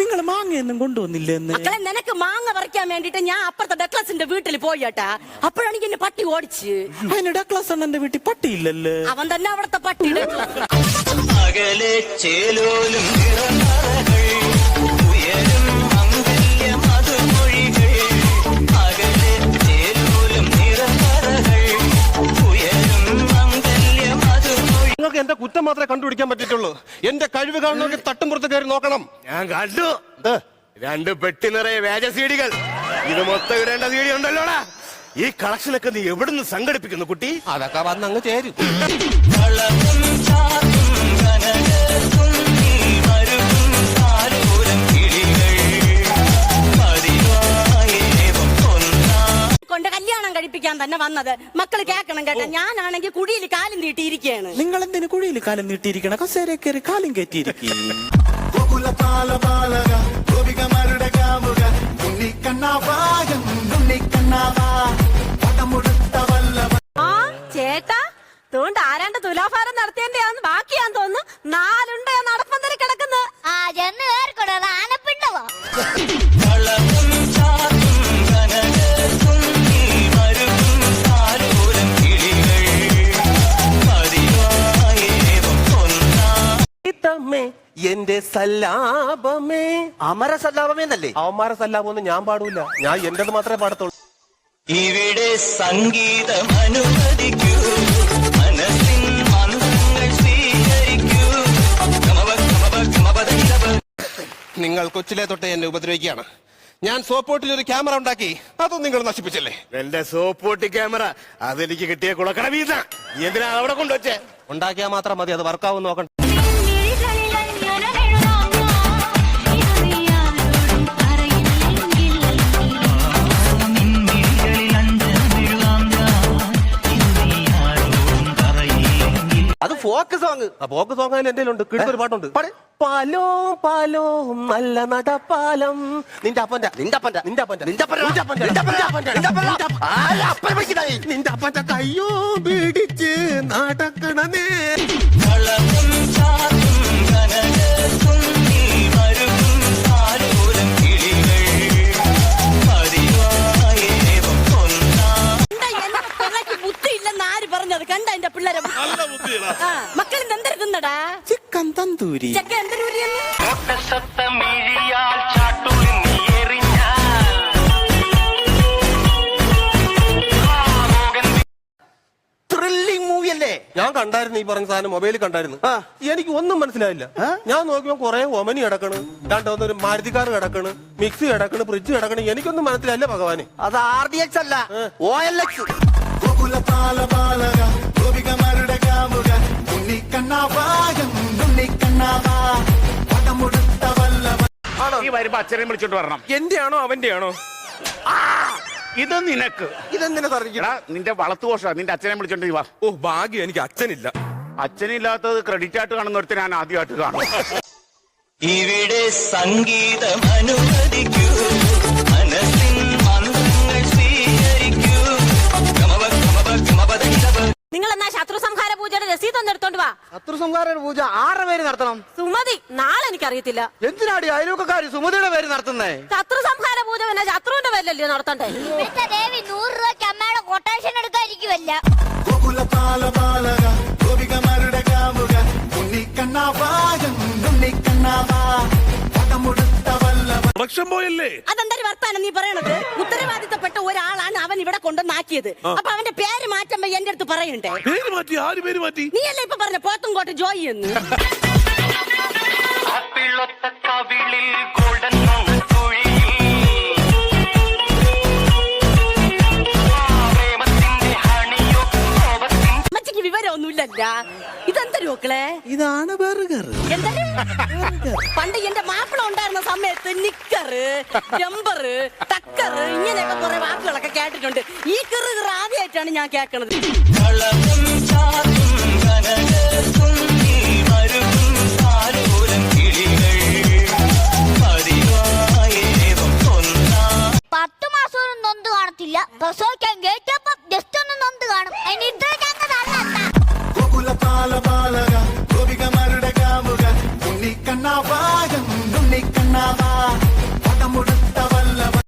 നിങ്ങൾ മാങ്ങയൊന്നും കൊണ്ടുവന്നില്ലെന്ന്? മക്കളെ, നിനക്ക് മാങ്ങ പറിക്കാൻ വേണ്ടിട്ട് ഞാൻ അപ്പുറത്തെ ഡക്ലസിന്റെ വീട്ടിൽ പോയിട്ടാ. അപ്പോഴാണെങ്കിൽ എന്നെ പട്ടി ഓടിച്ച്. അതിന് ഡക്ലസ് അണ്ണന്റെ വീട്ടിൽ പട്ടിയില്ലല്ലേ? അവൻ തന്നെ അവിടത്തെ പട്ടി. അകലെ ചേലോലും നിങ്ങൾക്ക് എന്റെ കുറ്റം മാത്രമേ കണ്ടുപിടിക്കാൻ പറ്റിയിട്ടുള്ളൂ. എന്റെ കഴിവ് കാണണമെങ്കിൽ തട്ടും പുറത്ത് കയറി നോക്കണം. ഞാൻ കണ്ടു 2 പെട്ടി നിറയെ വ്യാജ സീഡികൾ. ഇത് മൊത്തം ഇടേണ്ട സീഡി ഉണ്ടല്ലോടാ. ഈ കളക്ഷനൊക്കെ നീ എവിടുന്ന് സംഘടിപ്പിക്കുന്നു കുട്ടി? അതൊക്കെ വന്ന് അങ്ങ് ചേരും. കൊണ്ട് കല്യാണം കഴിപ്പിക്കാൻ തന്നെ വന്നത്. മക്കള് കേക്കണം കേട്ടോ. ഞാനാണെങ്കിൽ കുഴിയിൽ കാലും നീട്ടിയിരിക്കുകയാണ്. നിങ്ങൾ എന്തിനു കുഴിയിൽ കാലം നീട്ടിയിരിക്കണം? കസേര കയറി കാലും കയറ്റിയിരിക്കും. ആ ചേട്ടാ, തോണ്ട് ആരാണ്ട് തുലാഭാരം നടത്തേണ്ടയാന്ന് ബാക്കിയാന്ന് തോന്നുന്നു. 4 ഉണ്ട് നടപ്പന്തര കിടക്കുന്നു. ആ ചെന്ന് കേറിക്കൂടെ, ആനപ്പിണ്ടവാ. എന്റെ സല്ലാപമേ. അമര സല്ലാപമേ എന്നല്ലേ? അവന്മാരെ സല്ലാപമൊന്നും ഞാൻ പാടൂല. ഞാൻ എന്റേത് മാത്രമേ പാടത്തുള്ളൂ. ഇവിടെ സംഗീതം അനുവദിക്കൂ, മനസ്സിൻ മന്ത്രങ്ങൾ സ്വീകരിക്കൂ. നിങ്ങൾ കൊച്ചിലെ തൊട്ടേ എന്നെ ഉപദ്രവിക്കുകയാണ്. ഞാൻ സോപ്പോട്ടിൽ ഒരു ക്യാമറ ഉണ്ടാക്കി, അതും നിങ്ങൾ നശിപ്പിച്ചല്ലേ? എന്റെ സോപ്പോട്ടി ക്യാമറ അതെനിക്ക് കിട്ടിയ കുളക്കട വീത. എന്തിനാ അവിടെ കൊണ്ടുവച്ചേ? ഉണ്ടാക്കിയാൽ മാത്രം മതി, അത് വർക്കാവും നോക്കണ്ട. അത് ഫോക്ക് സോങ്. ഫോക്ക് സോങ് അതിൽ എന്റെ ഉണ്ട്. കിടക്കൊരു പാട്ടുണ്ട്. പാലോ പാലോ നല്ല നടപ്പാലം. നിന്റെ അപ്പന്റെ കയ്യോ പിടിച്ച് നടക്കണമേ. കണ്ട എന്റെ പിള്ളേരെ മക്കളിൽ എന്തെടുക്കുന്നടാ? ചിക്കൻ തന്തൂരി. ചക്ക എന്തൊരു ത്രില്ലിംഗ് മൂവി അല്ലേ? ഞാൻ കണ്ടായിരുന്നു ഈ പറഞ്ഞ സാധനം, മൊബൈലിൽ കണ്ടായിരുന്നു. എനിക്ക് ഒന്നും മനസ്സിലായില്ല. ഞാൻ നോക്കിയപ്പോ കുറെ ഒമനി കിടക്കണ്, രണ്ടൊന്നൊരു മാരുതി കാർ കിടക്കണ്, മിക്സി കിടക്കണ്, ഫ്രിഡ്ജ് കിടക്കണ്. എനിക്കൊന്നും മനസ്സിലായില്ല ഭഗവാന്. അത് RDX അല്ല, OLX. ഈ വരുമ്പോ അച്ഛനെ വിളിച്ചോണ്ട് വരണം. എന്റെ ആണോ അവന്റെ ആണോ? ഇത് നിനക്ക്. ഇതെന്തിനാ പറഞ്ഞ? നിന്റെ വളർത്തുകോഷ. നിന്റെ അച്ഛനെ വിളിച്ചോണ്ട് വാ. ഓ ഭാഗ്യം, എനിക്ക് അച്ഛനില്ല. അച്ഛനില്ലാത്തത് ക്രെഡിറ്റ് ആയിട്ട് കാണുന്നൊരുത്ത ഞാൻ ആദ്യമായിട്ട് കാണും. ഇവിടെ സംഗീതം അനുവദിക്കൂ, മനസ്സിൻ മന്ത്രങ്ങൾ സ്വീകരിക്കൂ. നിങ്ങൾ എന്നാ ശത്രു സംഹാര പൂജയുടെ രസീത് ഒന്ന് എടുത്തോണ്ട് വാ. ശത്രു സംഹാര പൂജ 6 പേര് നടത്തണം. സുമതി നാളെ എനിക്കറിയത്തില്ല. എന്തിനാടി അയൽവക്കാര് സുമതിയുടെ പേര് നടത്തുന്നേ? ശത്രു സംഹാര പൂജ പിന്നെ ശത്രുവിന്റെ പേരിലല്ലേ നടത്തണ്ടേ? ഇവിടുത്തെ ദേവി 100 രൂപയ്ക്ക് അമ്മയുടെ കൊട്ടേഷൻ എടുക്കാതിരിക്കുമല്ല. അതെന്തൊരു വർത്താനം നീ പറയണത്? ഉത്തരവാദിത്തപ്പെട്ട ഒരാളാണ് അവൻ ഇവിടെ കൊണ്ടുവന്നാക്കിയത്. അപ്പൊ അവന്റെ പേര് മാറ്റുമ്പോ എന്റെ അടുത്ത് പറയണ്ടേ? നീയല്ലേ ഇപ്പൊ പറഞ്ഞ പോത്തുംകോട്ട് ജോയി എന്ന്? അമ്മച്ചിക്ക് വിവരമൊന്നുമില്ലല്ല. ഇതെന്തൊരു മക്കളെ? ഇതാണ് ബർഗർ. പണ്ട് എന്റെ മാപ്പിള ഉണ്ടായിരുന്ന സമയത്ത് നിക്കറ്, ജമ്പറ്, ടക്കറ് ഇങ്ങനെയൊക്കെ കുറെ വാക്കുകളൊക്കെ കേട്ടിട്ടുണ്ട്. ഈ കിറ് ആദ്യമായിട്ടാണ് ഞാൻ കേൾക്കണത്.